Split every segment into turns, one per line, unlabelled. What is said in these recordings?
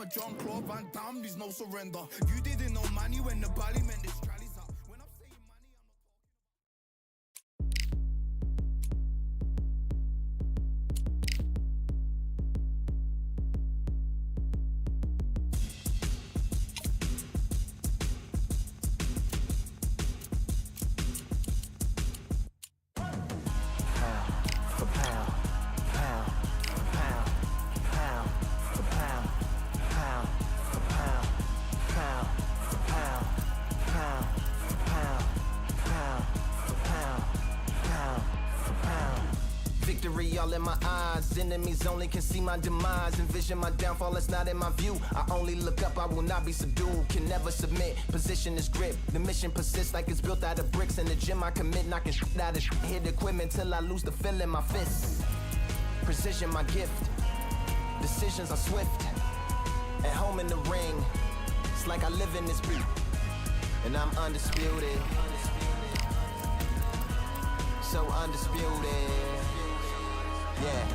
like Jean-Claude Van Damme, there's no surrender. You didn't know money when the bally meant the strallies up. When I'm saying money,
Victory all in my eyes, enemies only can see my demise. Envision my downfall, it's not in my view. I only look up, I will not be subdued. Can never submit, position is grip. The mission persists like it's built out of bricks. In the gym I commit, knocking shit out of shit. Hit equipment till I lose the feel in my fists. Precision my gift, decisions are swift. At home in the ring, it's like I live in this beat. And I'm undisputed, so undisputed. Yeah,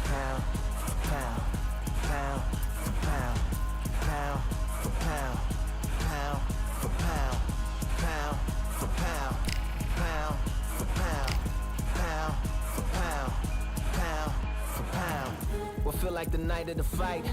pound for pound, pound for pound, pound for pound, pound for pound, pound for pound, pound for pound, pound for pound, pound for pound. What feel like the night of the fight?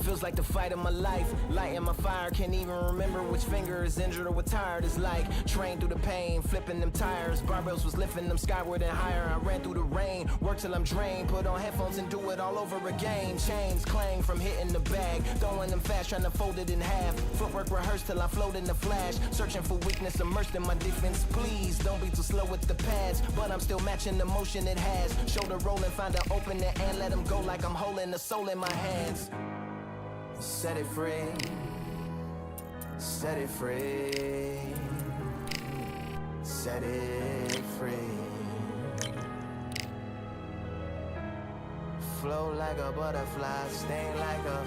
Feels like the fight of my life. Lighting my fire, can't even remember which finger is injured or what tired is like. Train through the pain, flipping them tires. Barbells was lifting them skyward and higher. I ran through the rain, work till I'm drained. Put on headphones and do it all over again. Chains clang from hitting the bag. Throwing them fast, trying to fold it in half. Footwork rehearsed till I float in the flash. Searching for weakness, immersed in my defense. Please, don't be too slow with the pads. But I'm still matching the motion it has. Shoulder rolling, find an opening and let them go like I'm holding the soul in my hands. Set it free, set it free, set it free. Flow like a butterfly, sting like a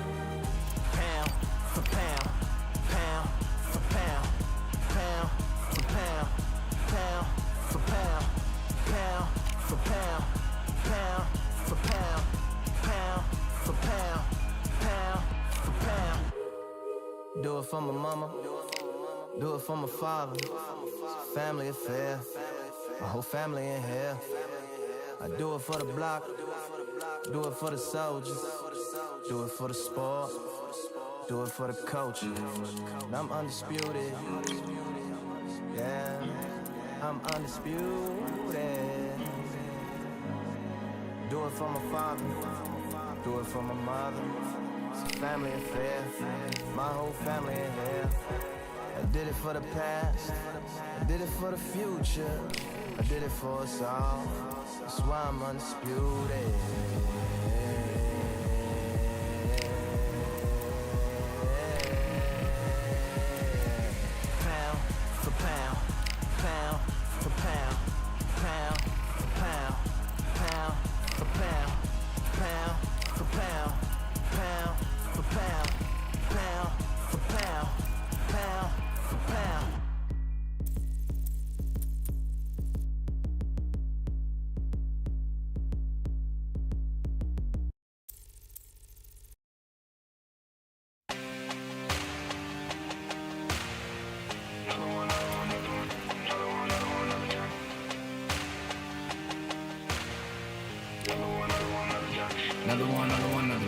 pound for pound, pound for pound, pound for pound, pound for pound, pound for pound, pound for pound, pound for pound, pound. Do it for my mama, do it for my father. It's a family affair, my whole family in here. I do it for the block, do it for the soldiers, do it for the sport, do it for the coach. I'm undisputed, yeah, I'm undisputed. Do it for my father, do it for my mother. It's a family affair, my whole family in here. I did it for the past, I did it for the future, I did it for us all. That's why I'm undisputed. Pound for pound, pound for pound, pound for pound, pound for pound, pound for pound, pound for pound, pound for pound, pound for pound.
Another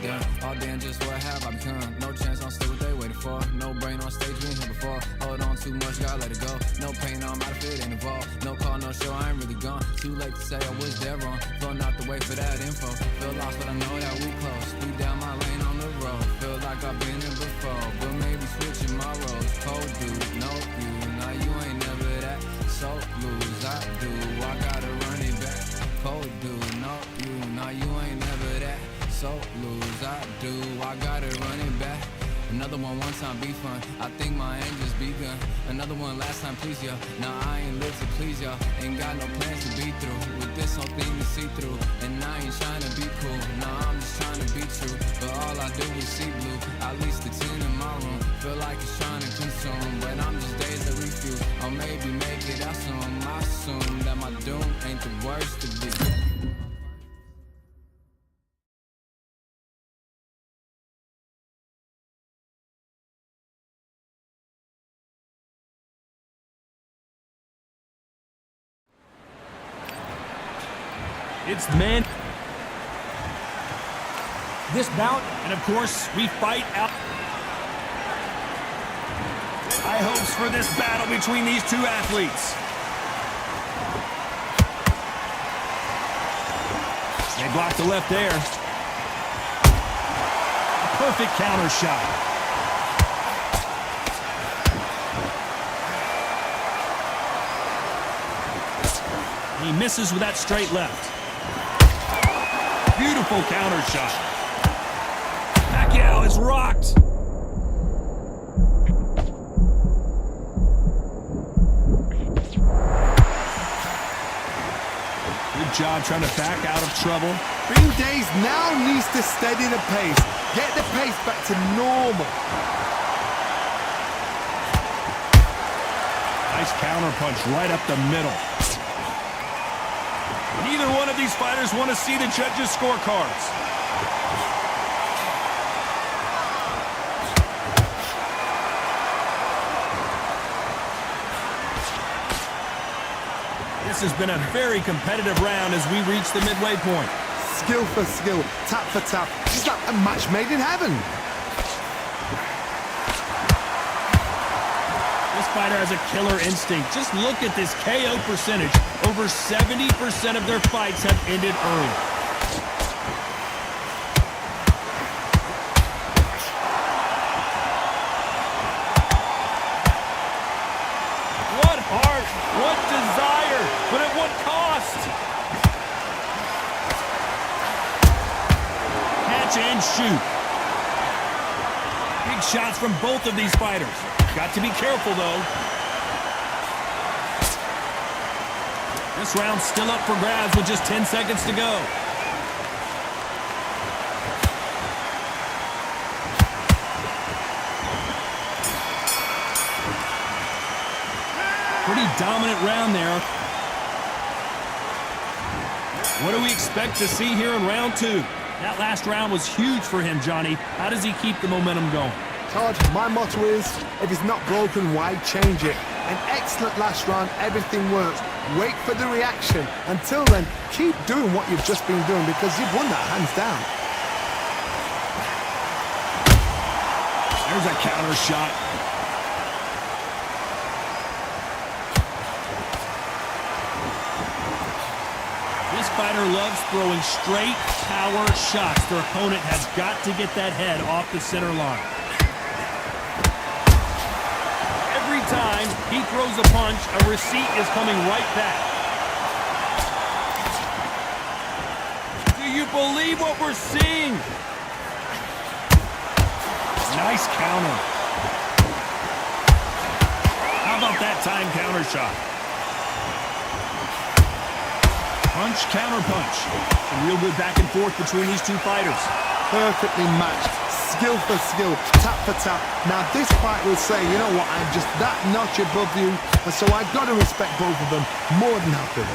done. All day and just what have I become? No chance, I'll stay what they waited for. No brain on stage, we ain't here before. Hold on too much, gotta let it go. No pain, I'm out of it, ain't involved. No call, no show, I ain't really gone. Too late to say I was dead wrong. Flown out the way for that info. Feel lost, but I know that we close. Speed down my lane on the road. Feel like I've been here before, but maybe switching my roles. Cold dude, no you, now you ain't never that. So lose, I do, I gotta run it back. Cold dude, no you, now you ain't never that. So lose, I do, I gotta run it back. Another one time be fun, I think my aim just begun. Another one last time please ya. Now I ain't live to please y'all. Ain't got no plans to be through with this whole thing to see through. And I ain't trying to be cool, nah, I'm just trying to be true. But all I do is see blue, at least the 10 in my room. Feel like it's trying to consume, but I'm just days that refuse. Or maybe make it out soon. I assume that my doom ain't the worst to be.
It's men. This bout, and of course, we fight out. High hopes for this battle between these two athletes. They blocked the left there. A perfect counter shot. He misses with that straight left. Beautiful counter shot. Pacquiao is rocked. Good job trying to back out of trouble.
Green Days now needs to steady the pace. Get the pace back to normal.
Nice counter punch right up the middle. Neither one of these fighters want to see the judges' scorecards. This has been a very competitive round as we reach the midway point.
Skill for skill, tap for tap. It's like a match made in heaven.
This fighter has a killer instinct. Just look at this KO percentage. Over 70% of their fights have ended early. What heart, what desire, but at what cost? Catch and shoot. Big shots from both of these fighters. Got to be careful, though. This round's still up for grabs with just 10 seconds to go. Pretty dominant round there. What do we expect to see here in round two? That last round was huge for him, Johnny. How does he keep the momentum going?
Todd, my motto is, if it's not broken, why change it? An excellent last round, everything works. Wait for the reaction. Until then, keep doing what you've just been doing because you've won that hands down.
There's a counter shot. This fighter loves throwing straight power shots. Their opponent has got to get that head off the center line. Every time he throws a punch, a receipt is coming right back. Do you believe what we're seeing? Nice counter. How about that time counter shot? Punch, counter punch. Some real good back and forth between these two fighters.
Perfectly matched. Skill for skill, tap for tap. Now this fight will say, you know what, I'm just that notch above you, and so I've got to respect both of them. More than happy.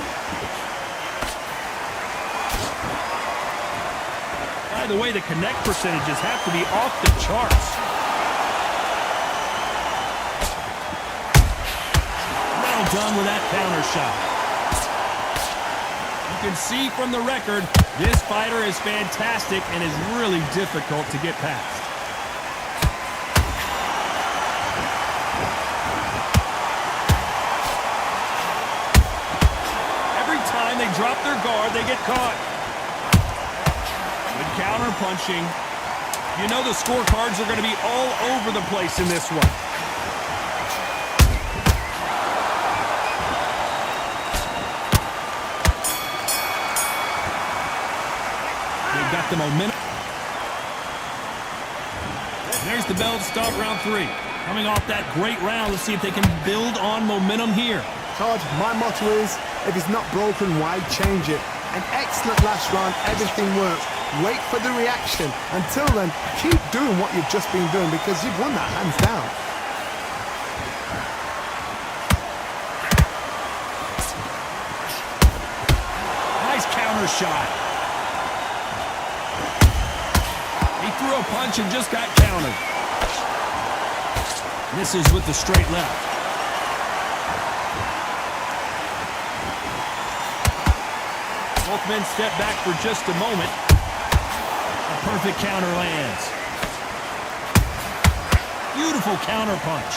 By the way, the connect percentages have to be off the charts. Well done with that counter shot. You can see from the record, this fighter is fantastic and is really difficult to get past. Every time they drop their guard, they get caught. Good counter punching. You know the scorecards are going to be all over the place in this one. Got the momentum. There's the bell to start round three. Coming off that great round, let's see if they can build on momentum here.
Todd, my motto is, if it's not broken, why change it? An excellent last round, everything works. Wait for the reaction. Until then, keep doing what you've just been doing because you've won that hands down.
Nice counter shot. He threw a punch and just got countered. Misses with the straight left. Both men step back for just a moment. A perfect counter lands. Beautiful counter punch.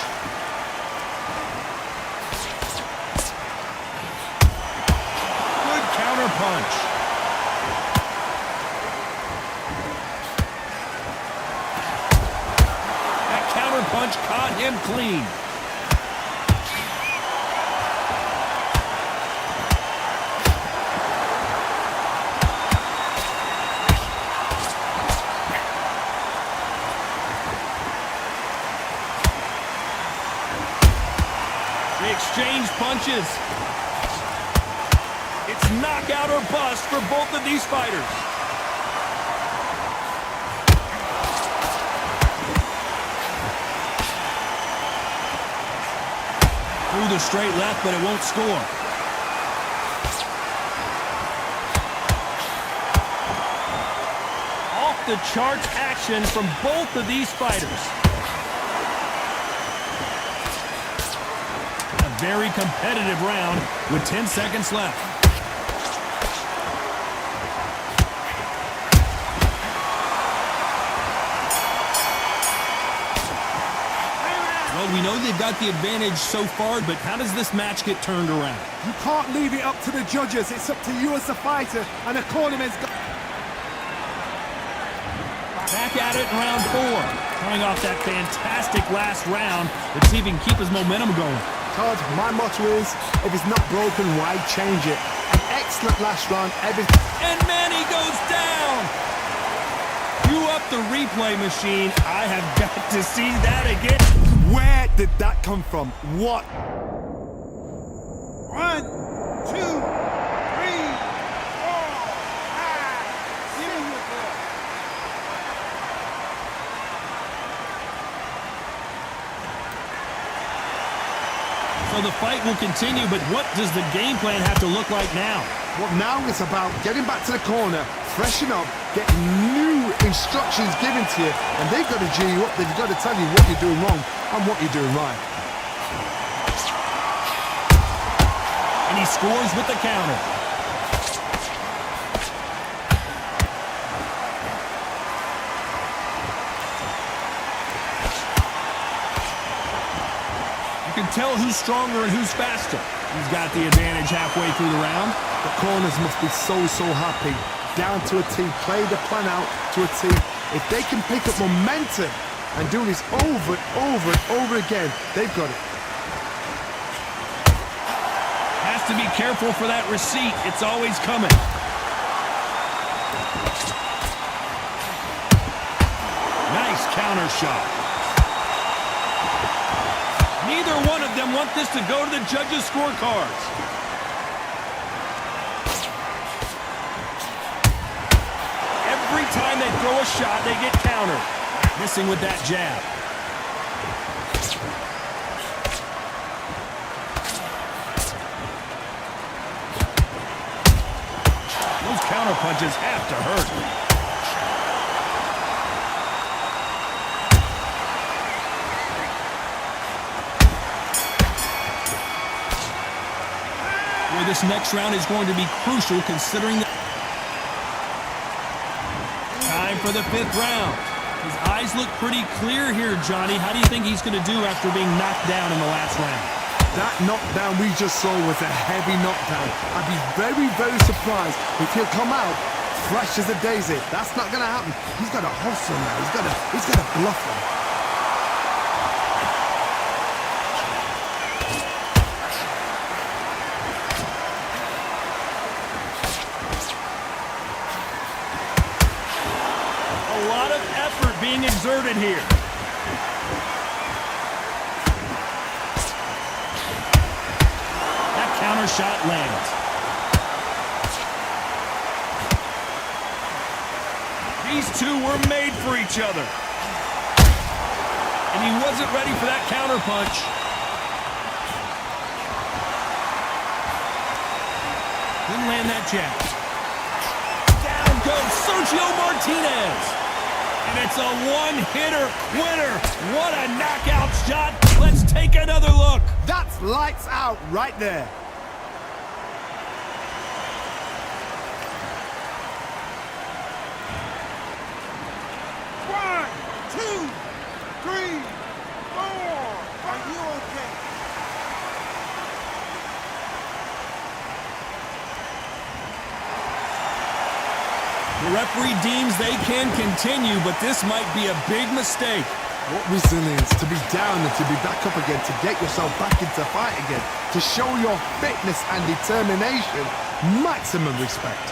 Good counter punch. That counter punch caught him clean. Exchange punches. It's knockout or bust for both of these fighters. Through the straight left, but it won't score. Off the charts action from both of these fighters. Very competitive round with 10 seconds left. Well, we know they've got the advantage so far, but how does this match get turned around?
You can't leave it up to the judges. It's up to you as the fighter, and the cornerman's got...
Back at it in round 4. Coming off that fantastic last round. Let's see if he can keep his momentum going.
Todd, my motto is, if it's not broken, why change it? An excellent last round, everything...
And Manny goes down! Cue up the replay machine. I have got to see that again.
Where did that come from? What?
1, 2, 3, 4, 5, 6.
So the fight will continue, but what does the game plan have to look like now?
Well, now it's about getting back to the corner, freshen up, get new instructions given to you, and they've got to G you up. They've got to tell you what you're doing wrong and what you're doing right.
And he scores with the counter. You can tell who's stronger and who's faster. He's got the advantage halfway through the round.
The corners must be so happy. Down to a T, play the plan out to a T. If they can pick up momentum and do this over and over again, they've got it.
Has to be careful for that receipt. It's always coming. Nice counter shot. Neither one of them want this to go to the judges' scorecards. Every time they throw a shot, they get countered. Missing with that jab. Those counter punches have to hurt. This next round is going to be crucial considering time for the 5th round. His eyes look pretty clear here, Johnny. How do you think he's going to do after being knocked down in the last round?
That knockdown we just saw was a heavy knockdown. I'd be very surprised if he'll come out fresh as a daisy. That's not going to happen. He's got to hustle now. He's got to bluff him.
Being exerted here. That counter shot lands. These two were made for each other. And he wasn't ready for that counter punch. Didn't land that jab. Down goes Sergio Martinez. And it's a one-hitter winner. What a knockout shot. Let's take another look.
That's lights out right there.
The referee deems they can continue, but this might be a big mistake.
What resilience to be down and to be back up again, to get yourself back into fight again, to show your fitness and determination. Maximum respect.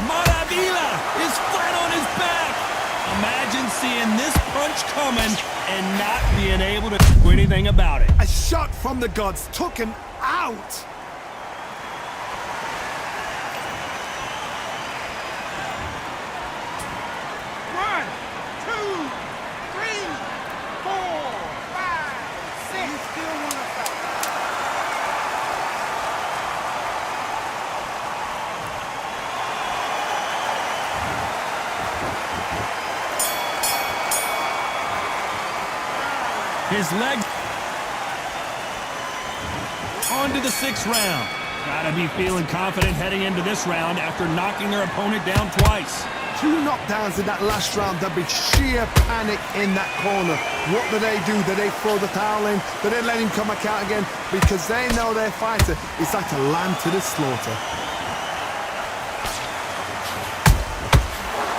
Maravilla is flat on his back. Imagine seeing this punch coming and not being able to do anything about it.
A shot from the gods took him out.
His leg on to the 6th round. Gotta be feeling confident heading into this round after knocking their opponent down twice.
2 knockdowns in that last round. There'll be sheer panic in that corner. What do? Do they throw the towel in? Do they let him come back out again? Because they know their fighter is like a lamb to the slaughter.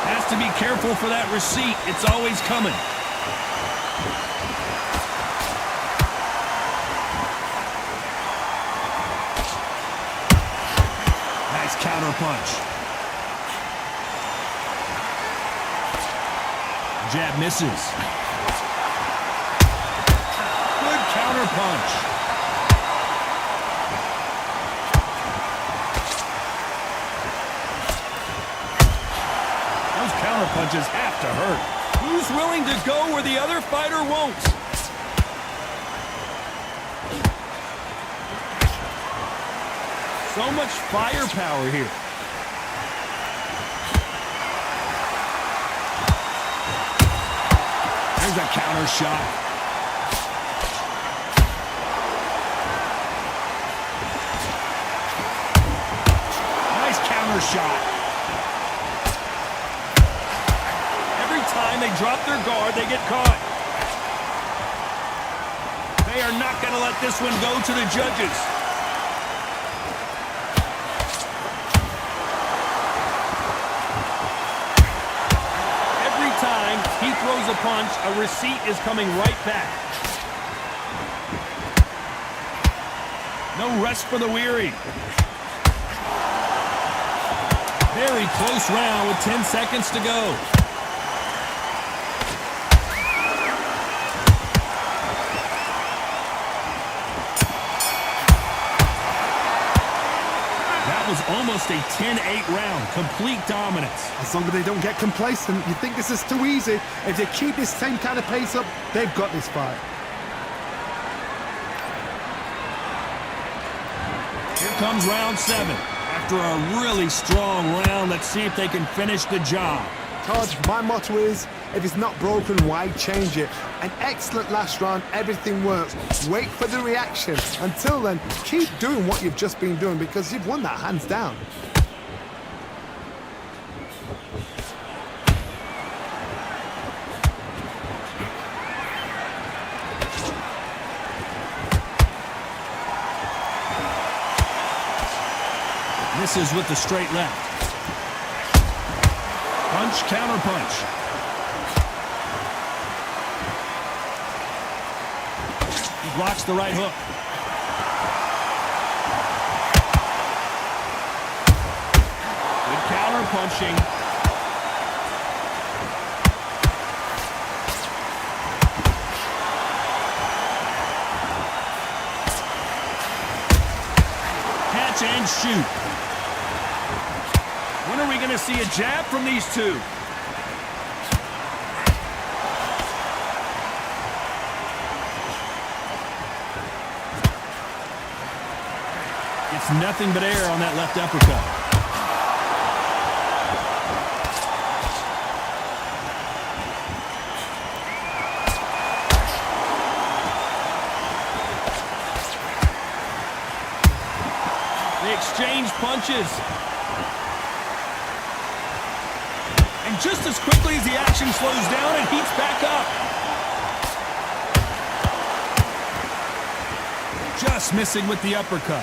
Has to be careful for that receipt. It's always coming. Counter punch. Jab misses. Good counter punch. Those counter punches have to hurt. Who's willing to go where the other fighter won't? So much firepower here. There's a counter shot. Nice counter shot. Every time they drop their guard, they get caught. They are not going to let this one go to the judges. He throws a punch, a receipt is coming right back. No rest for the weary. Very close round with 10 seconds to go. Was almost a 10-8 round. Complete dominance.
As long as they don't get complacent, you think this is too easy. If they keep this same kind of pace up, they've got this fight.
Here comes round 7. After a really strong round, let's see if they can finish the job.
Todd, my motto is, if it's not broken, why change it? An excellent last round, everything works. Wait for the reaction. Until then, keep doing what you've just been doing because you've won that hands down.
Misses with the straight left. Punch, counter punch. He blocks the right hook. Good counter punching. Catch and shoot. When are we going to see a jab from these two? It's nothing but air on that left uppercut. They exchange punches. And just as quickly as the action slows down, it heats back up. Dismissing with the uppercut.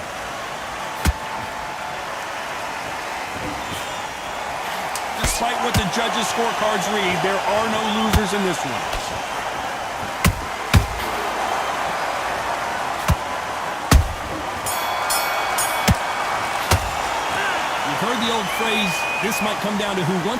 Despite what the judges' scorecards read, there are no losers in this one. You've heard the old phrase, this might come down to who won.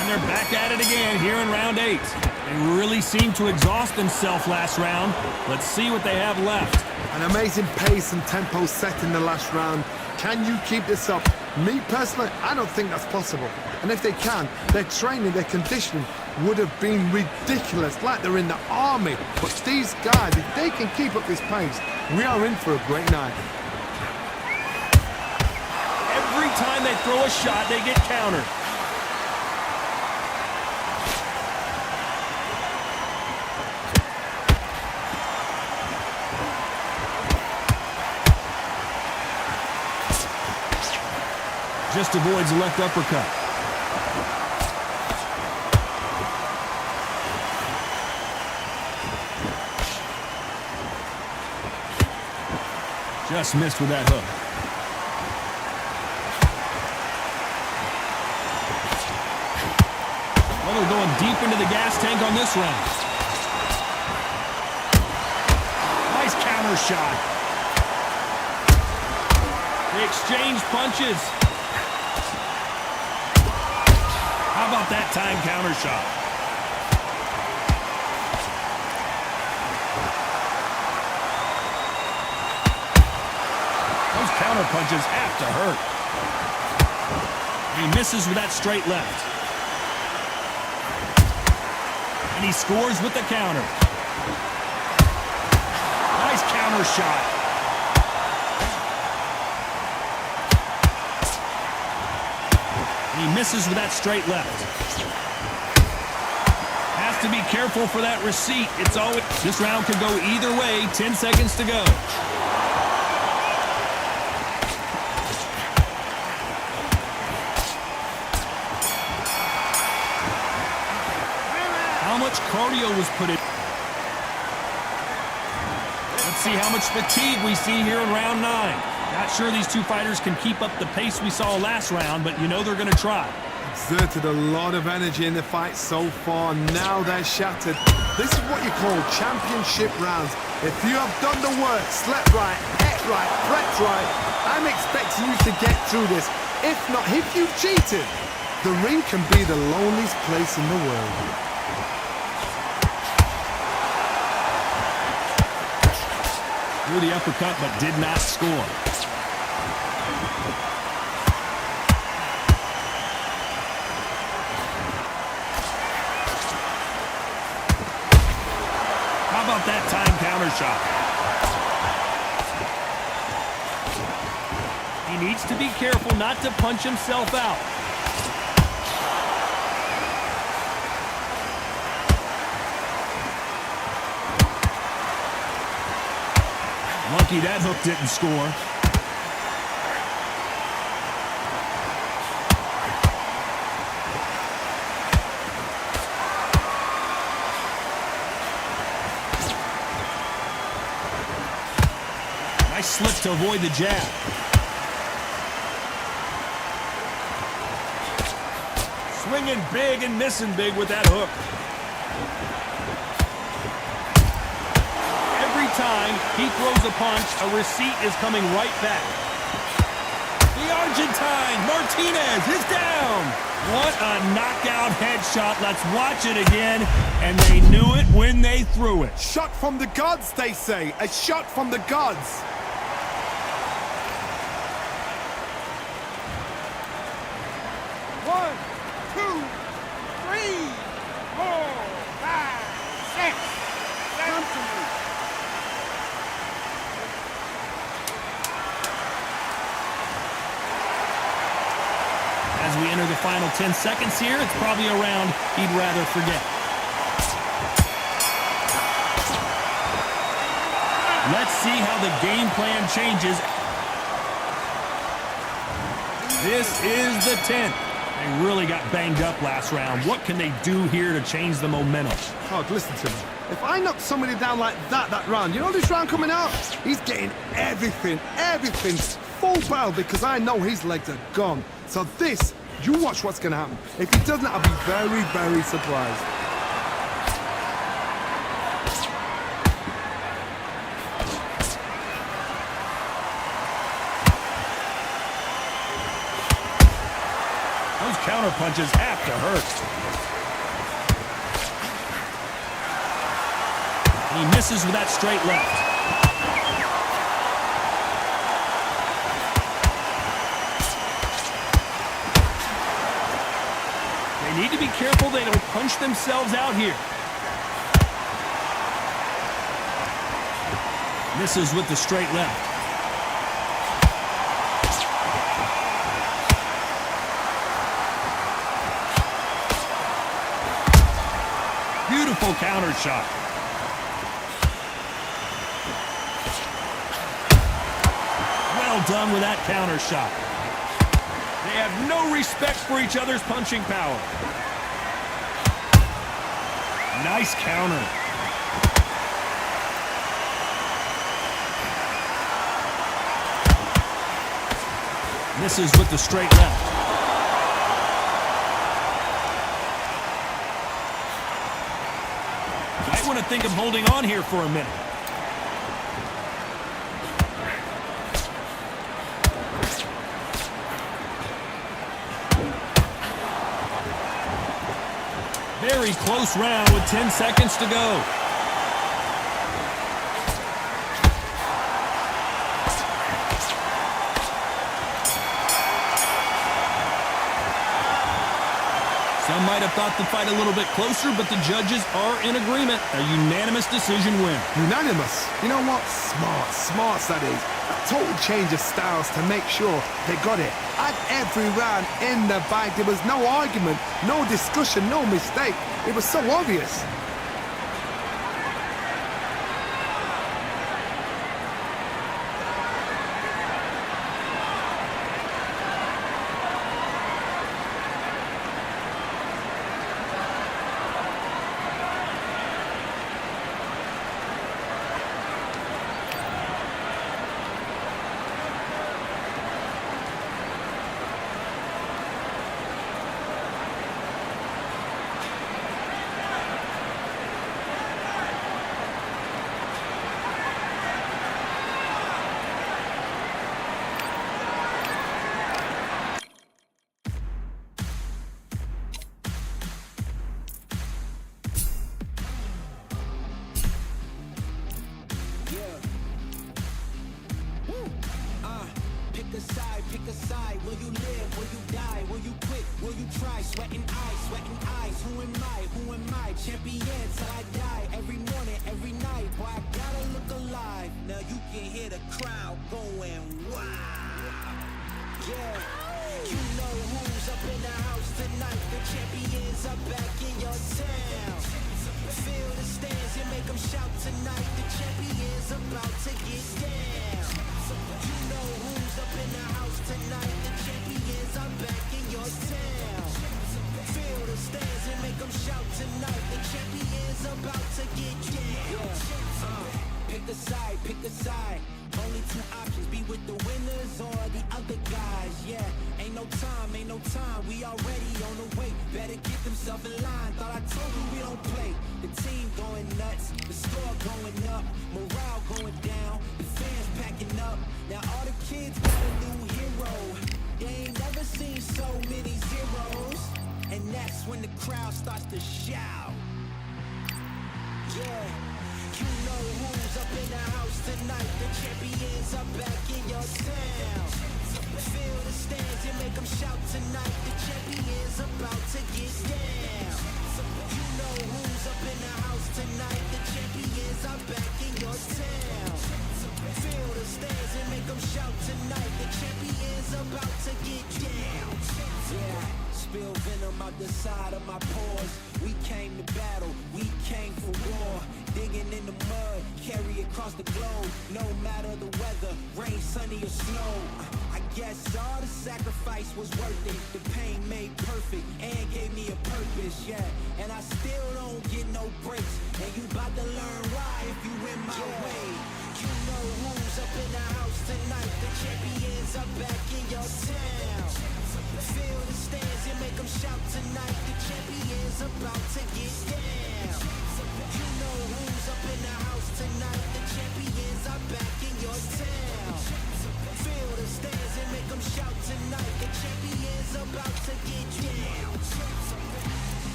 And they're back at it again here in round 8. They really seemed to exhaust themselves last round. Let's see what they have left.
An amazing pace and tempo set in the last round. Can you keep this up? Me personally, I don't think that's possible. And if they can, their training, their conditioning would have been ridiculous, like they're in the army. But these guys, if they can keep up this pace, we are in for a great night.
Every time they throw a shot, they get countered. Just avoids the left uppercut. Just missed with that hook. Well, they're going deep into the gas tank on this round. Nice counter shot. They exchange punches. How about that time counter shot? Those counter punches have to hurt. He misses with that straight left. And he scores with the counter. Nice counter shot. He misses with that straight left. Has to be careful for that receipt. It's always... This round could go either way. 10 seconds to go. How much cardio was put in? Let's see how much fatigue we see here in round 9. Not sure these two fighters can keep up the pace we saw last round, but you know they're going to try.
Exerted a lot of energy in the fight so far. Now they're shattered. This is what you call championship rounds. If you have done the work, slept right, ate right, prepped right, I'm expecting you to get through this. If not, if you've cheated, the ring can be the loneliest place in the world.
Threw the uppercut, but did not score. How about that time counter shot? He needs to be careful not to punch himself out. Lucky that hook didn't score. Nice slip to avoid the jab. Swinging big and missing big with that hook. Every time he throws a punch, a receipt is coming right back. The Argentine, Martinez, is down. What a knockout headshot. Let's watch it again. And they knew it when they threw it.
Shot from the gods, they say. A shot from the gods.
One, two, three, four, five, six, seven.
As we enter the final 10 seconds here, it's probably a round he'd rather forget. Let's see how the game plan changes. This is the 10th. They really got banged up last round. What can they do here to change the momentum?
Oh, listen to me. If I knock somebody down like that round, you know this round coming out? He's getting everything, full barrel because I know his legs are gone. So this, you watch what's going to happen. If he doesn't, I'll be very, very surprised.
Those counter punches have to hurt. He misses with that straight left. They need to be careful they don't punch themselves out here. Misses with the straight left. Beautiful counter shot. Well done with that counter shot. They have no respect for each other's punching power. Nice counter. Misses with the straight left. Might want to think of holding on here for a minute. Very close round with 10 seconds to go. Some might have thought the fight a little bit closer, but the judges are in agreement. A unanimous decision win.
Unanimous? You know what? Smart that is. A total change of styles to make sure they got it. At every round in the bag, there was no argument, no discussion, no mistake. It was so obvious.
Pick a side. Will you live? Will you die? Will you quit? Will you try? Sweating eyes. Who am I? Champion till I die. Every morning, every night. Boy, I gotta look alive. Now you can hear the crowd going wow. Yeah. You know who's up in the house tonight. The champions are back in your town. Feel the stands and make them shout tonight. The champions about to get down. You know who's up in the house tonight. The champions are back in your town. Feel the stands and make them shout tonight. The champions about to get down. Pick a side. Only two options, be with the winners or the other guys. Yeah, ain't no time, we already on the way. Better get themselves in line, thought I told you we don't play. The team going nuts, the score going up, morale going down, the fans packing up. Now all the kids got a new hero. They ain't never seen so many zeros. And that's when the crowd starts to shout. Yeah. You know who's up in the house tonight. The champions are back in your town. Feel the stands and make them shout tonight. The champions about to get down. You know who's up in the house tonight. The champions are back in your town. Feel the stands and make them shout tonight. The champions about to get down. Yeah, spill venom out the side of my pores. We came to battle, we came for war. Digging in the mud, carry across the globe. No matter the weather, rain, sunny or snow. I
Yes, all the sacrifice was worth it. The pain made perfect and gave me a purpose, yeah. And I still don't get no breaks. And you bout to learn why if you in my way. You know who's up in the house tonight. The champions are back in your town. Feel the stands and make them shout tonight. The champions about to get down. You know who's up in the house tonight. The champions are back in your town. Feel the stands and make them shout tonight. The champions about to get down.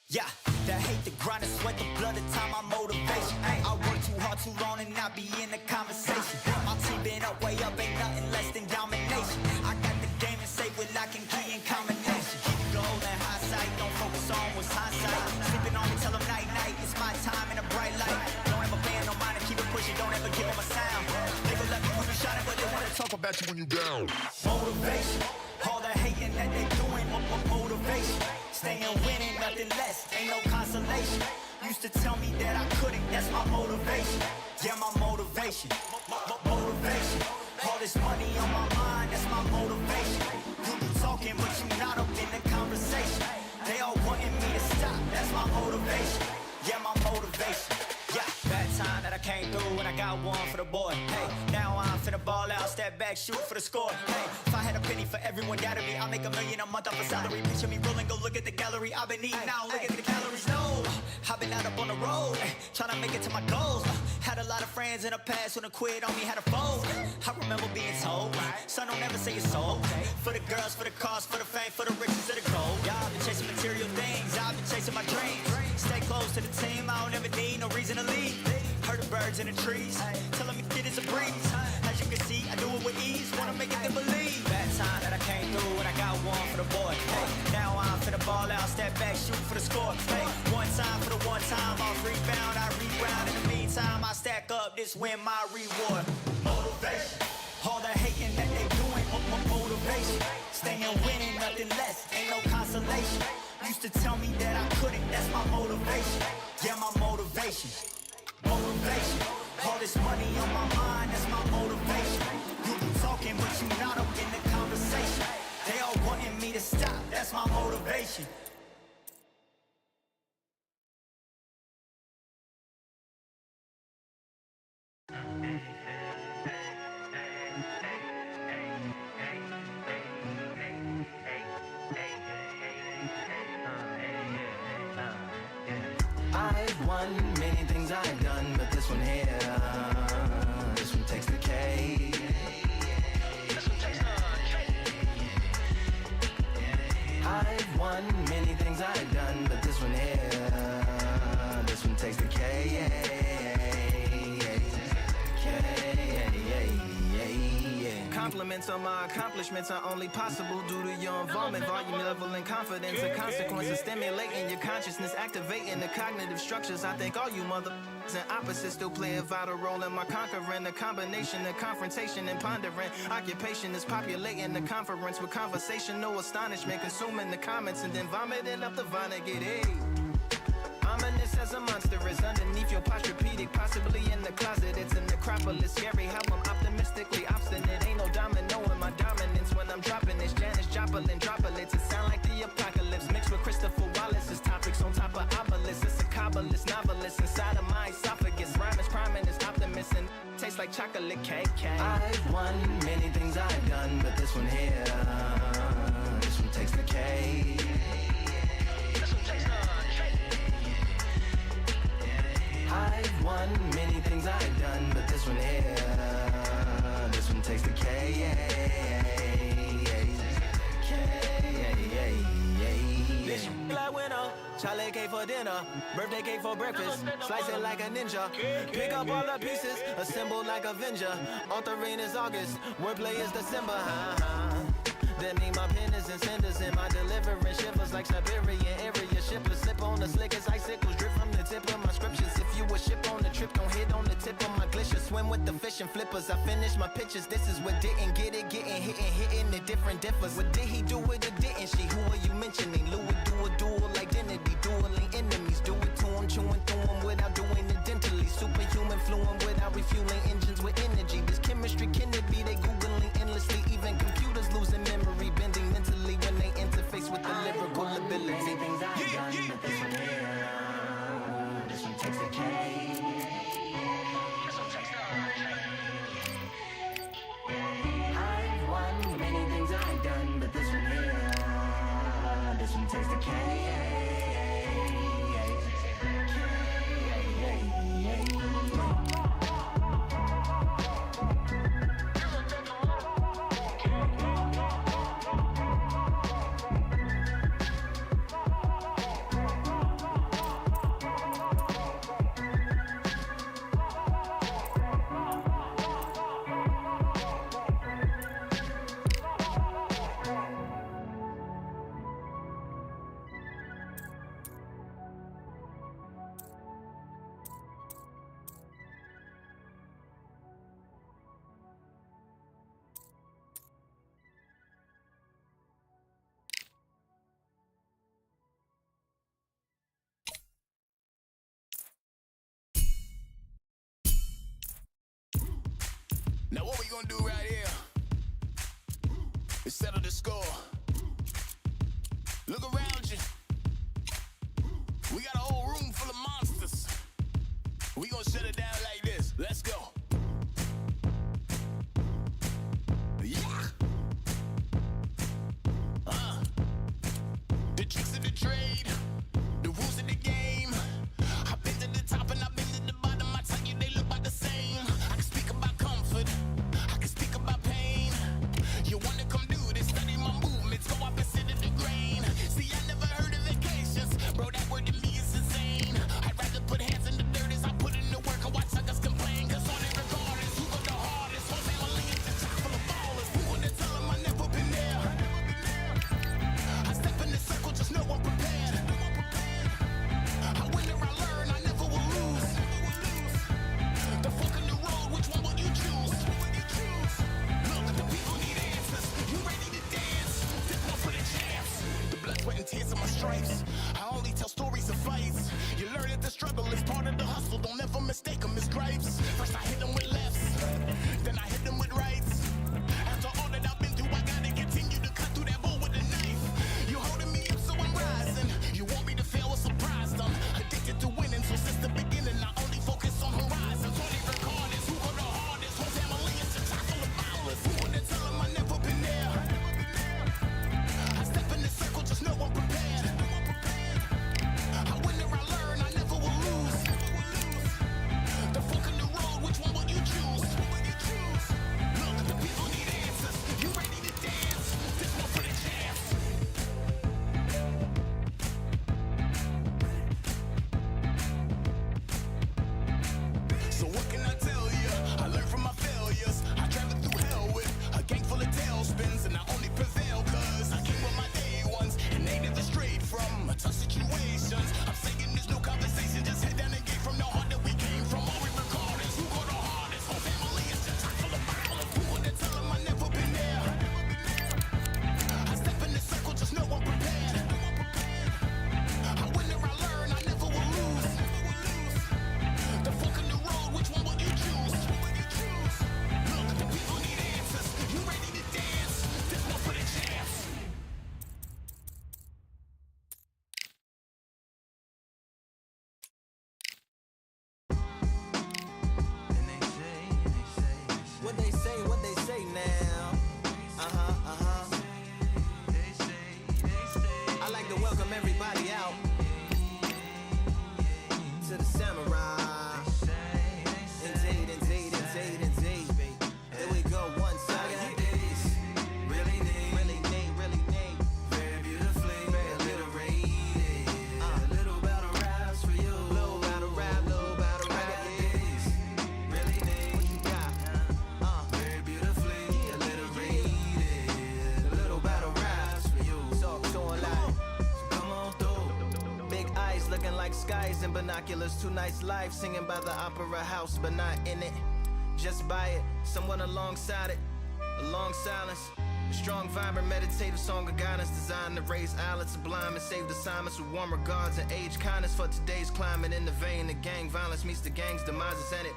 Yeah, the hate, the grind, the sweat, the blood, the time, my motivation. Ay, I work too hard, too long, and not be in the conversation. My team been up, way up, ain't nothing less than domination. I got the game and safe with lock and key and combination. Keep it gold and high sight, don't focus on what's hindsight. Sleeping on me, tell them night, night, it's my time in a bright light. Don't ever band, no mind, and keep it pushing, don't ever give them a sound. They gon' let me when you shining, but they wanna talk about you when you down. Motivation, all the hating that they doing, motivation. Staying winning, nothing less, ain't no consolation. Used to tell me that I couldn't, that's my motivation. Yeah, my motivation, motivation. All this money on my mind, that's my motivation. You be talking, but you not up in the conversation. They all wanting me to stop, that's my motivation. Yeah, my motivation. Yeah, bad time that I came through and I got one for the boy. Hey, now I'm finna ball out, step back, shoot for the score. Hey, if I had a penny for everyone doubted me, I'll make $1 million a month off a salary. Picture me rolling, go look at the gallery. I've been eating now, look at the calories. No, I've been out up on the road, trying to make it to my goals. Had a lot of friends in the past who done quit on me, had a fold. I remember being told, son, don't ever say it's sold. For the girls, for the cars, for the fame, for the riches, for the gold. Yeah, I've been chasing material things, I've been chasing my dreams. Stay close to the team, I don't ever need no reason to leave. Heard the birds in the trees, telling me it is a breeze. As you can see, I do it with ease, wanna make it to believe. Bad time that I came through and I got one for the boy. Hey, now I'm finna ball out, step back, shoot for the score. Hey, one time for the one time, off rebound, I reround. In the meantime, I stack up, this win my reward. Motivation, all the hating that they doing, motivation. Staying winning, nothing less, ain't no consolation. Used to tell me that I couldn't, that's my motivation. Yeah, my motivation, motivation. All this money on my mind, that's my motivation. You be talking, but you not up in the conversation. They all wanting me to stop, that's my motivation. I've won many things I've done, but this one here, this one takes the cake. I've won many things I've done, but this one here, this one takes the cake.
Compliments on my accomplishments are only possible due to your involvement, volume, level, and confidence. The consequences stimulating your consciousness, activating the cognitive structures. I think all you mother and opposites still play a vital role in my conquering. The combination of confrontation and pondering. Occupation is populating the conference with conversation, no astonishment, consuming the comments and then vomiting up the Vonnegut. Hey. Ominous as a monster is underneath your posturepedic, possibly in the closet. It's a necropolis, scary how I'm optimistically obstinate. Ain't no domino in my dominance when I'm dropping this. Janice Joplin droplets, it sound like the apocalypse mixed with Christopher Wallace's topics on top of obelisks. It's a kabbalist novelist inside of my esophagus. Rhyme is priming, it's optimist and tastes like chocolate cake.
I've won many things I've done, but this one here, this one takes the cake. I've won many things I've done, but this one here, this one takes the cake.
Like winner, chocolate cake for dinner, birthday cake for breakfast, slice it like a ninja, pick up all the pieces, assemble like Avenger. Author rain is August, wordplay is December. That mean my pen is in cinders and my deliverance shivers like Siberian area shippers. Slip on the slickest icicles, drip from the tip of my scriptures. If you a ship on the trip, swim with the fish and flippers. I finished my pictures, this is what didn't get it. Getting hitting the different differs. What did he do it or didn't she? Who are you mentioning? Louis do a dual identity, dueling enemies. Do it to him, chewing through him without doing it dentally. Superhuman fluent without refueling engines with energy. This chemistry can it be? They Googling endlessly. Even computers losing memory, bending mentally when they interface with the lyrical ability.
This one takes the cake. I've won many things I've done, but this one here, this one takes the cake.
Now what we gonna do right here is settle the score. Look around you. We got a whole room full of monsters. We gonna shut it down like this. Let's go. Yeah. The tricks of the trade, the rules of the game. I've been to the top and I've been to the bottom. I tell you they look about the same. I can speak about comfort, I can speak about pain. You wanna come do this, study my movements, go up and sit in the grain. See, I never heard of vacations, bro, that word to me is insane. I'd rather put hands in the dirt as I put in the work. I watch suckers complain, cause on it regardless, who got the hardest? Whole family is the top full of ballers. Who wanna tell them I never been there? I step in the circle, just know I'm prepared. I win or I learn, I never will lose. The fork in the road, which one will you choose? Look, the people need answers. You ready to dance? This one for the champs. The blood, sweat, and tears of my stripes. I only tell stories of fights. You learn that the struggle is part of the hustle. Don't ever mistake them as gripes. First I hit them with lefts, then I hit them with rights. After all that I've been through, I gotta continue to cut through that bull with a knife. You holding me up, so I'm rising. You want me to fail or surprise them. Addicted to winning, so since the beginning, I only focus on horizons. All they record is who go the hardest. Whole family is the top full of ballers. Who wanna tell them I never been there? I step in the circle, just know I'm prepared. I win or I learn, I never will lose. The fork in the road, which one will you choose? Look, the people need answers. You ready to dance? This one for the champs. So what can I tell you? I learned from my failures. I traveled through hell with a gang full of tailspins, and I only prevail cause I came with my day ones, and they never strayed from tough situations. I'm saying there's no conversation, just head down and get from the heart that we came from. All we record is who go the hardest. Whole family is the top full of ballers. Who wanna tell them I never been there? I step in the circle, just know I'm prepared. I win or I learn, I never will lose. The fork in the road, which one will you choose? Look, the people need answers. You ready to dance? This one for the champs.
What they say now? I like to welcome everybody out to the samurai. Indeed. Here we go, one side. Really need. Very beautifully alliterated. A little battle raps for you. Little battle rap. Really need. What you got? Very beautifully alliterated. A little battle raps for you. So alive. Come on through. Big eyes looking like skies and binoculars. Two nice lives singing by the opera house, but not in it. just by it, someone alongside it, a long silence. A strong, vibrant, meditative song of guidance designed to raise eyelids sublime and save the assignments with warm regards and age kindness for today's climate. In the vein of gang violence meets the gang's demises, and it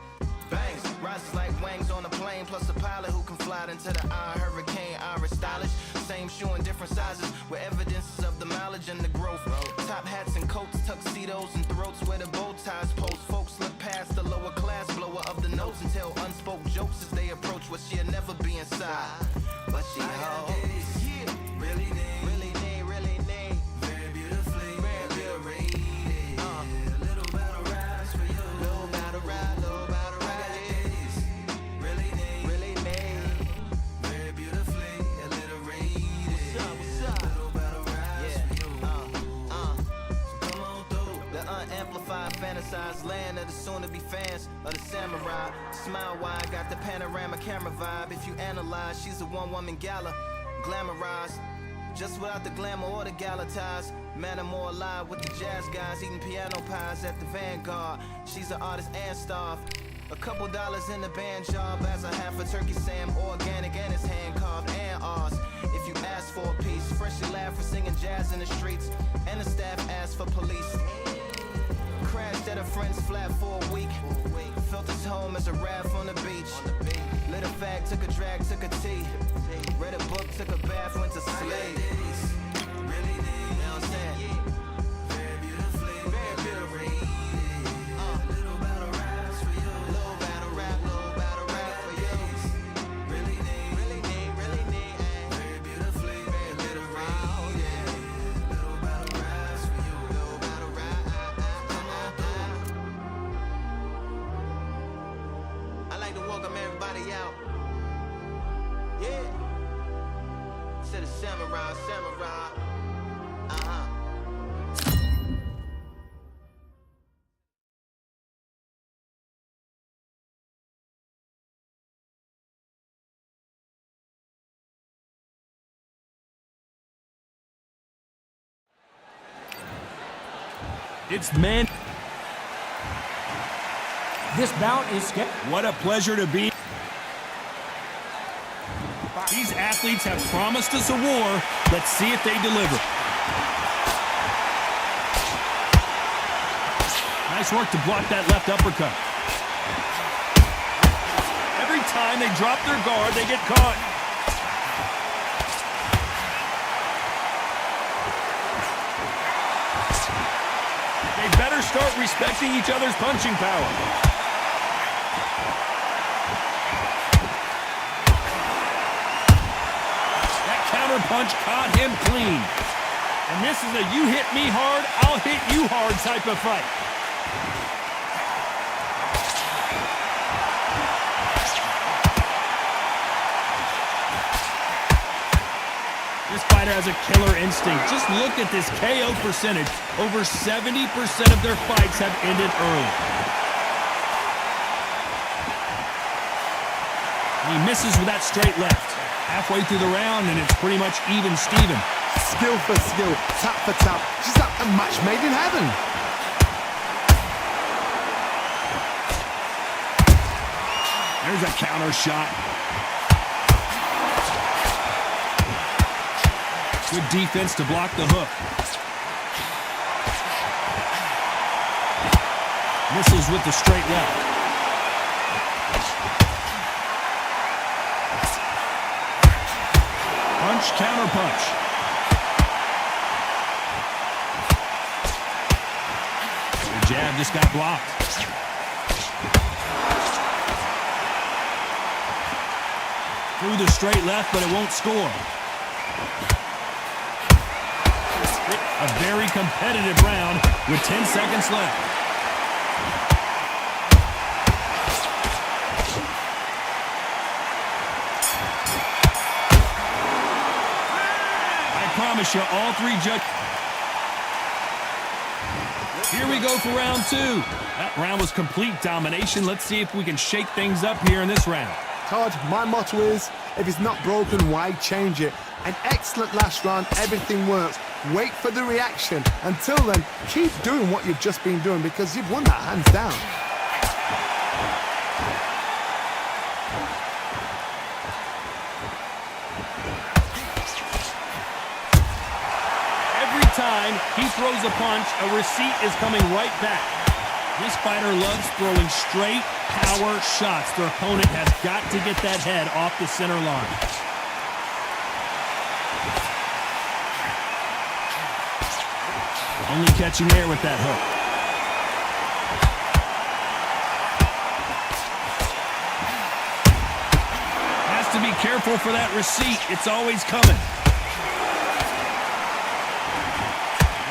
bangs, rises like wings on a plane, plus a pilot who can fly into the eye. Hurricane, Irish stylish, same shoe in different sizes with evidences of the mileage and the growth. Top hats and coats, tuxedos and throats where the bow ties post. Folks look past the lower class blower of the notes and tell unspoke jokes as they approach what she'll never be inside. But she holds, yeah, really need, very beautifully, very rated. A little battle rise for you, little battle ride, really need, very beautifully, a little rated. What's up? Little battle rise for you. So come on through the unamplified, fantasized land of the soon-to-be fans of the samurai. Smile wide, got the panorama camera vibe. If you analyze, she's a one-woman gala, glamorized, just without the glamour or the gala ties. Man, I'm more alive with the jazz guys, eating piano pies at the Vanguard. She's an artist and staff. A couple dollars in the band job as a half a turkey Sam, organic and it's hand carved and ours. If you ask for a piece, freshly laugh for singing jazz in the streets, and the staff asked for police. Crashed at a friend's flat for a week. Felt his home as a raft on the beach. Lit a fag, took a drag, took a tea. Read a book, took a bath, went to sleep. Really need, you know what I'm saying? Very beautifully, very beautifully. Little battle raps for you. Little battle rap for you. Really need, very beautifully, very little rain. Little battle raps for you. Little battle rap. Come on through. I like to welcome everybody out. Yeah. To the samurai.
It's men.
This bout is
What a pleasure to be. These athletes have promised us a war. Let's see if they deliver. Nice work to block that left uppercut. Every time they drop their guard, they get caught. They better start respecting each other's punching power. Punch caught him clean. And this is a you hit me hard, I'll hit you hard type of fight. This fighter has a killer instinct. Just look at this KO percentage. Over 70% of their fights have ended early. He misses with that straight left. Halfway through the round, and it's pretty much even Steven.
Skill for skill, tap for tap. She's like a match made in heaven.
There's a counter shot. Good defense to block the hook. Misses with the straight left. Punch, counter punch. The jab just got blocked. Through the straight left, but it won't score. A very competitive round with 10 seconds left. I promise you, all three judges. Here we go for round two. That round was complete domination. Let's see if we can shake things up here in this round.
Todd, my motto is, if it's not broken, why change it? An excellent last round, everything works. Wait for the reaction. Until then, keep doing what you've just been doing because you've won that hands down.
time he throws a punch, a receipt is coming right back. This fighter loves throwing straight power shots. Their opponent has got to get that head off the center line. Only catching air with that hook. Has to be careful for that receipt. It's always coming.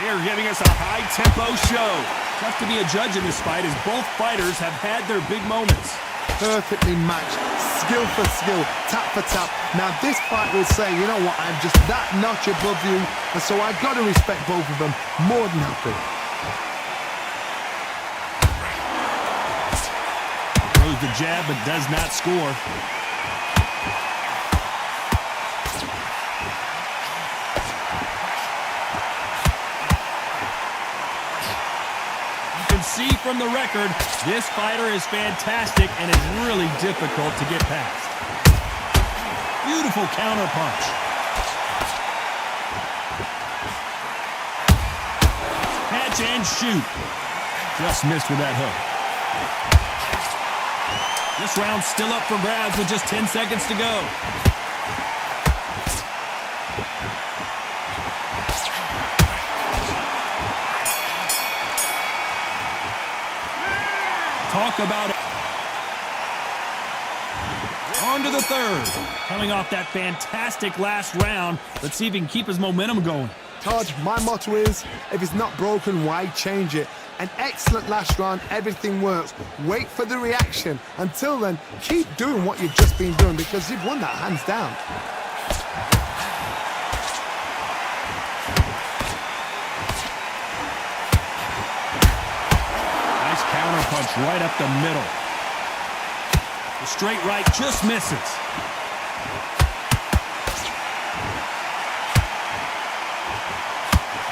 They are giving us a high-tempo show. Tough to be a judge in this fight as both fighters have had their big moments.
Perfectly matched, skill for skill, tap for tap. Now this fight will say, you know what, I'm just that notch above you, and so I've got to respect both of them more than happy.
Throws the jab but does not score. See from the record, this fighter is fantastic and is really difficult to get past. Beautiful counter punch. Catch and shoot. Just missed with that hook. This round's still up for grabs with just 10 seconds to go. Talk about it. On to the third. Coming off that fantastic last round. Let's see if he can keep his momentum going.
Todd, my motto is, if it's not broken, why change it? An excellent last round, everything works. Wait for the reaction. Until then, keep doing what you've just been doing because you've won that hands down.
Punch right up the middle. The straight right just misses.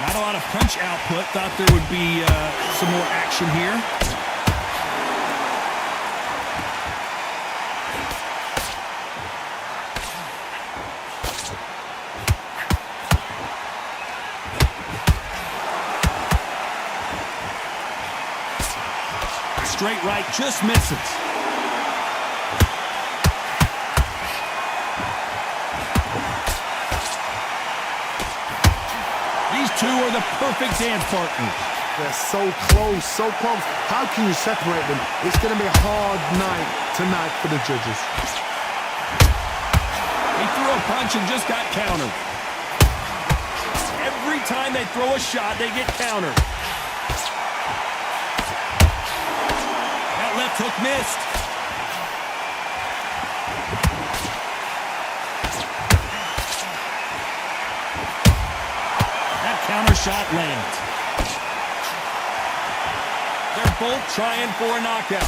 Not a lot of punch output. Thought there would be some more action here. Straight right just misses. These two are the perfect dance partners.
They're so close, so close. How can you separate them? It's going to be a hard night tonight for the judges.
He threw a punch and just got countered. Every time they throw a shot, they get countered. Left hook missed. That counter shot lands. They're both trying for a knockout.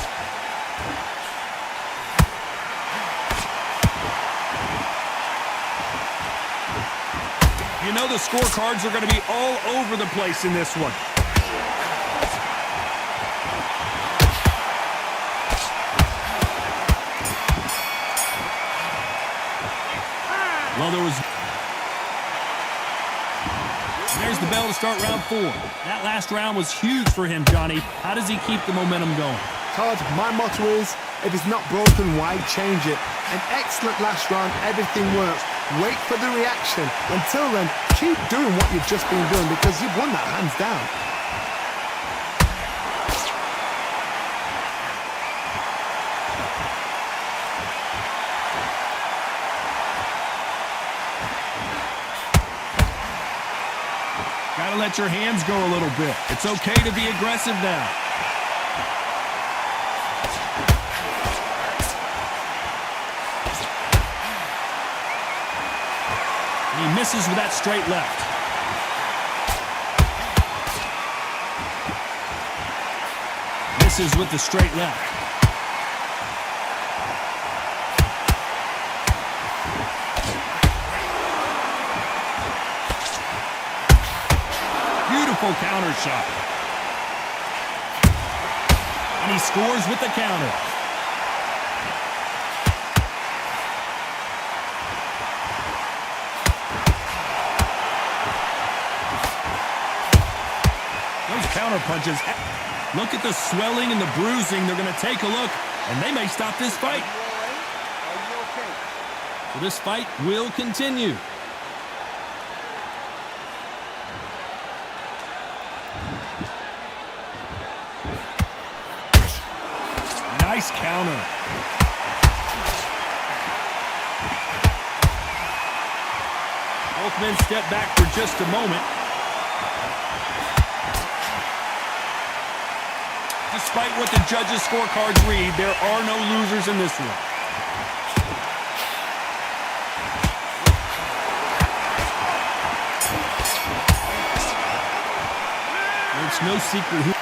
You know the scorecards are going to be all over the place in this one. Well, there's the bell to start round 4. That last round was huge for him, Johnny. How does he keep the momentum going?
Todd, my motto is, if it's not broken, why change it? An excellent last round, everything works. Wait for the reaction. Until then, keep doing what you've just been doing because you've won that hands down.
Gotta let your hands go a little bit. It's okay to be aggressive now. And he misses with that straight left. Misses with the straight left. Beautiful counter shot. And he scores with the counter. counter punches. Look at the swelling and the bruising. They're going to take a look, and they may stop this fight.
Are you okay?
So this fight will continue. Nice counter. Both men step back for just a moment. Despite what the judges' scorecards read, there are no losers in this one. It's no secret who.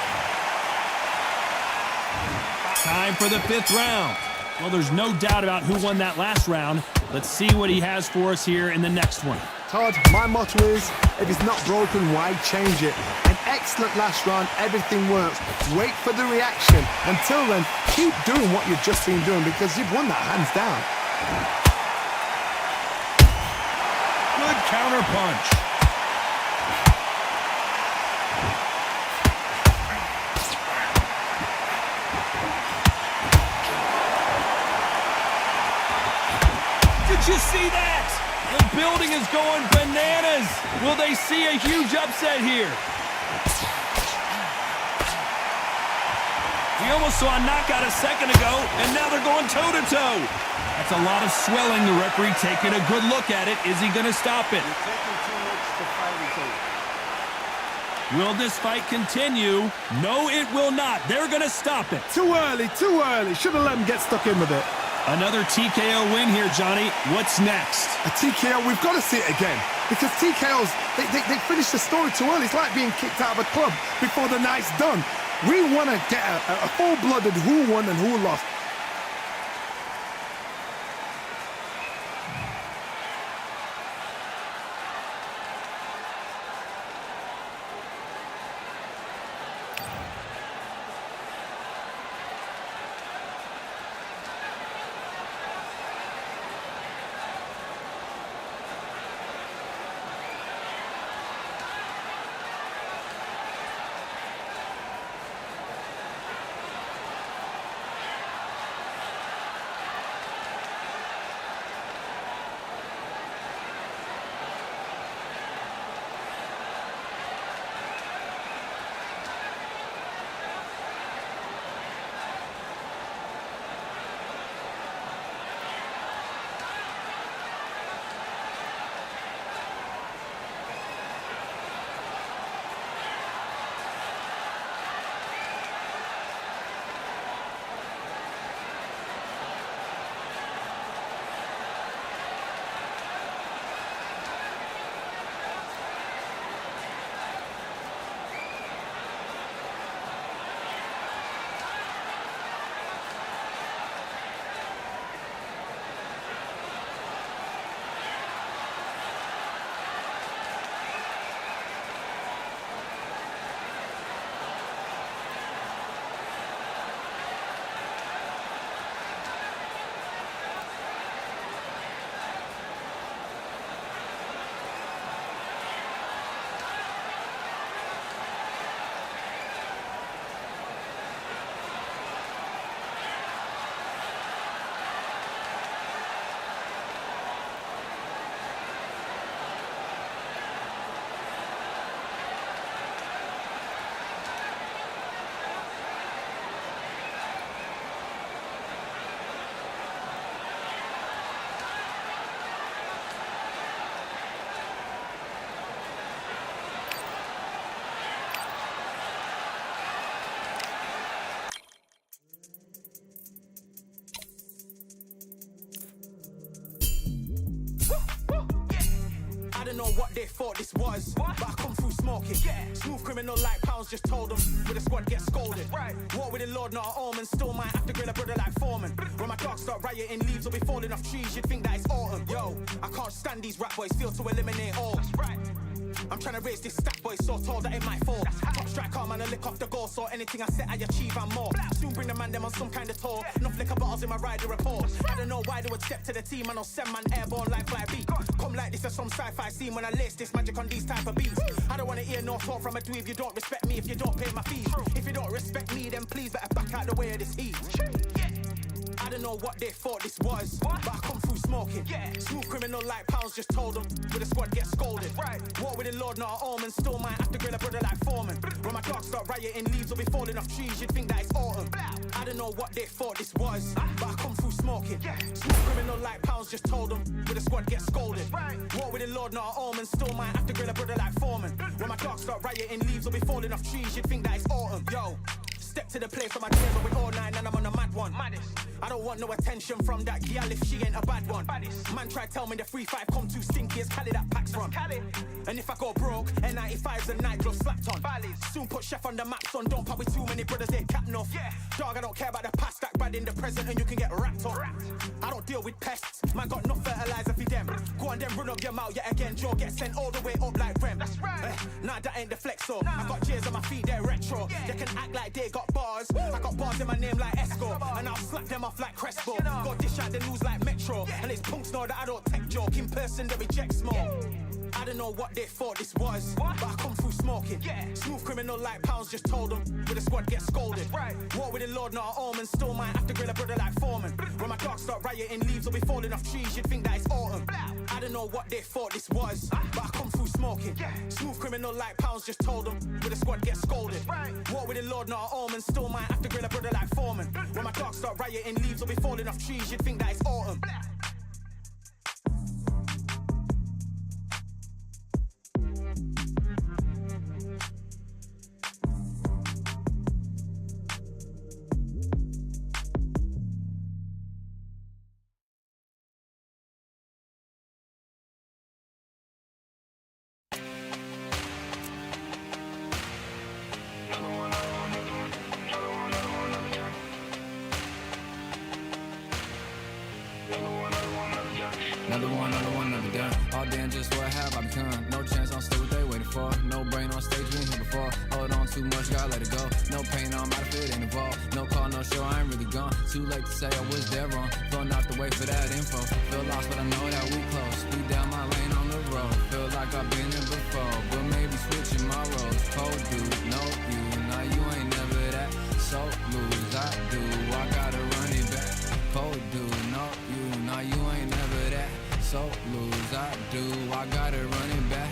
Time for the 5th round. Well, there's no doubt about who won that last round. Let's see what he has for us here in the next one.
Todd, my motto is, if it's not broken, why change it? An excellent last round, everything works. Wait for the reaction. Until then, keep doing what you've just been doing because you've won that hands down.
Good counter punch. Did you see that? The building is going bananas. Will they see a huge upset here? We almost saw a knockout a second ago, and now they're going toe-to-toe. That's a lot of swelling. The referee taking a good look at it. Is he going to stop it?
You're taking too much to fight each other.
Will this fight continue? No, it will not. They're going to stop it.
Too early, too early. Should have let him get stuck in with it.
Another TKO win here, Johnny. What's next?
A TKO, we've got to see it again. Because TKOs, they finish the story too early. It's like being kicked out of a club before the night's done. We want to get a full-blooded who won and who lost.
I don't know what they thought this was, but I come through smoking. Smooth criminal like pounds, just told them with the squad get scolded. War with the Lord, not an omen, still might have to grill a brother like Foreman. When my dogs start rioting, leaves will be falling off trees, you'd think that it's autumn. Yo, I can't stand these rap boys, feel to eliminate all.
I'm trying to raise this stat boy so tall that it might fall. Top striker, man, I lick off the goal, so anything I set, I achieve and more. Soon bring the man them on some kind of tour. Enough liquor bottles in my rider report. I don't know why they would step to the team, and I'll send man airborne like fly beat. Come like this as some sci-fi scene when I lace this magic on these type of beats. I don't wanna hear no talk from a dweeb. You don't respect me if you don't pay my fees. If you don't respect me, then please better back out the way of this heat. I don't know what they thought this was, but I come through smoking. Smooth criminal like pounds, just told them with a squad get scolded. War with the Lord, not an omen. Still might have to grill a brother like Foreman. When my dogs start rioting, leaves will be falling off trees. You'd think that it's autumn. I don't know what they thought this was, but I come through smoking. Smooth criminal like pounds, just told them with a squad get scolded. War with the Lord, not an omen. Still might have to grill a brother like Foreman. When my dogs start rioting, leaves will be falling off trees. You'd think that it's autumn. Yo. Step to the place where my tears are with all nine and I'm on a mad one. I don't want no attention from that gal if she ain't a bad one. Man try tell me the 3-5 come too stinky, it's Cali that packs from. And if I go broke, N95's a nightglow slapped on. Soon put Chef on the map, son, don't pop with too many brothers, they cap enough. Dog, I don't care about the past, that bad in the present and you can get wrapped up. I don't deal with pests, man got no fertilizer for them. Go on then run up your mouth yet again, Joe get sent all the way up like Rem. Nah, that ain't the flex so. I got J's on my feet, they're retro. They can act like they got bars. I got bars in my name like Esco, and I'll slap them off like Crespo. Go dish out the news like Metro, and it's punks know that I don't take joke. In person they reject smoke. I don't know what they thought this was, but I come through smoking. Smooth criminal like pounds, just told them with a squad get scolded. War with the Lord, not an omen. Still might have to grill a brother like Foreman. When my dogs start rioting, leaves will be falling off trees. You'd think that it's autumn. I don't know what they thought this was, but I come through smoking. Smooth criminal like pounds, just told them with a squad get scolded. War with the Lord, not an omen. Still might have to grill a brother like Foreman. When my dogs start rioting, leaves will be falling off trees. You'd think that it's autumn.
Another done. All day and just what have I become? No chance, I'm still what they waiting for. No brain on stage, been here before. Hold on too much, gotta let it go. No pain, I'm out of it, ain't involved. No call, no show, I ain't really gone. Too late to say I was there wrong. Flown off the way for that info. Feel lost, but I know that we close. Speed down my lane on the road. Feel like I've been here before, but maybe switching my roles. Cold dude, no you, now you ain't never that. So lose, I do, I gotta run it back. Cold dude, no you, now you ain't never that. So lose, I do, I gotta run it back.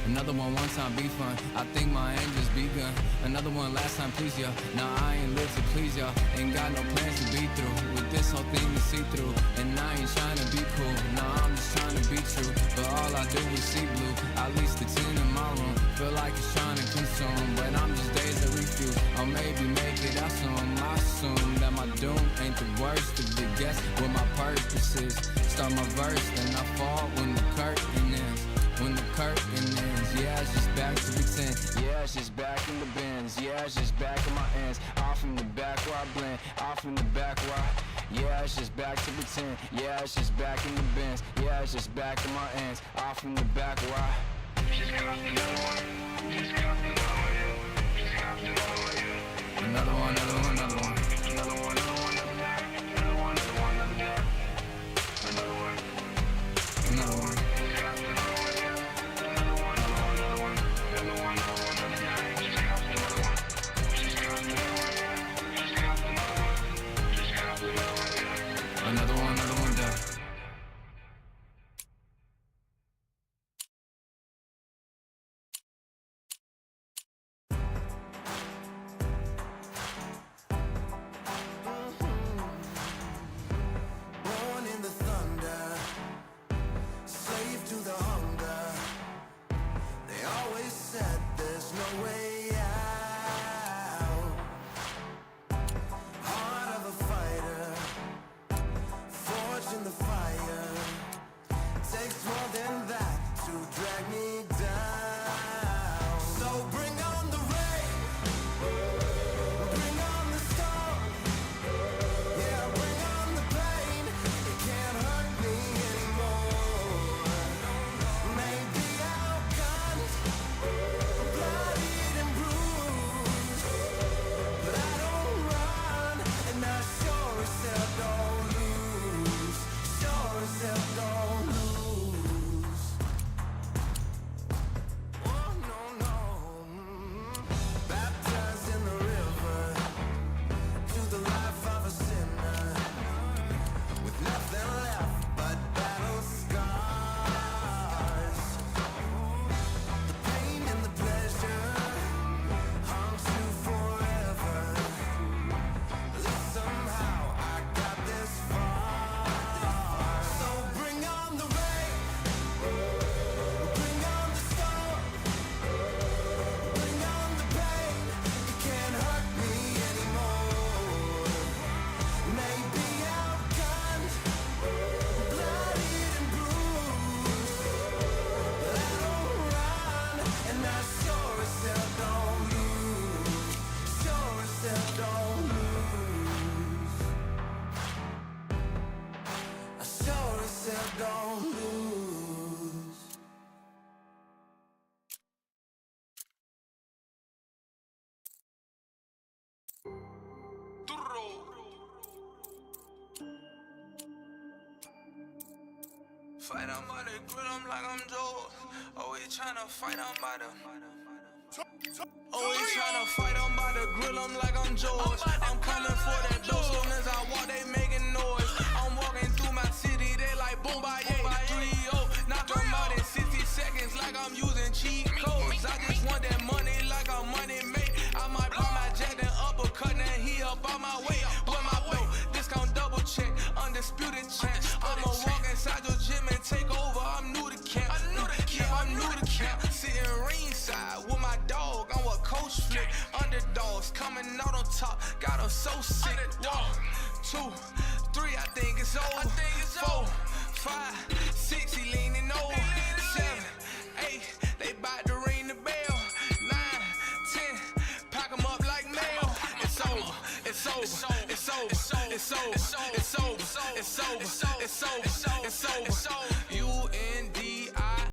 Another one time be fun, I think my aim just begun. Another one last time please ya. Now I ain't live to please y'all. Ain't got no plans to be through with this whole thing to see through. And I ain't trying to be cool, nah I'm just trying to be true. But all I do is see blue, at least the 10 in my room. Feel like it's trying to consume, but I'm just days that refuse. Or maybe make it out soon. I assume that my doom ain't the worst of the guess what my purpose is. Start my verse, then I fall when the curtain ends. When the curtain ends, yeah, it's just back to pretend. Yeah, it's just back in the bins. Yeah, it's just back in my ends. Off in the back where I blend. Off in the back where I... Yeah, it's just back to pretend. Yeah, it's just back in the bins. Yeah, it's just back in my ends. Off in the back where I... Just copped another one. Just copped another one. Just copped another one. Another one, another one, another one. Another one, another one, another day. Another one, another one, another day. Another one. Another one.
Fight, I'm about to grill them like I'm Joe. Always tryna fight, I'm about to. Always tryna fight, I'm about to grill them like I'm George. I'm coming for that dough, soon as I walk, they making noise. I'm walking through my city, they like boom, by 3-0. Knock them out in 60 seconds like I'm using cheat codes. I just want that money like I'm money made. I might pop my jack and uppercut, and he up on my way. With my belt, discount double check, undisputed champ. I'ma walk inside your gym and take over, I'm new to camp. Yeah, I'm new to camp. Sitting ringside with my dog on what coach flick. Underdogs coming out on top, got them so sick. 1, 2, 3, I think it's over. 4, 5, 6, he leaning over. 7, 8, they bout to ring the bell. 9, 10, pack them up like mail. It's over, it's over, it's over, it's over, it's over, it's over, it's over, it's over, it's over, it's over.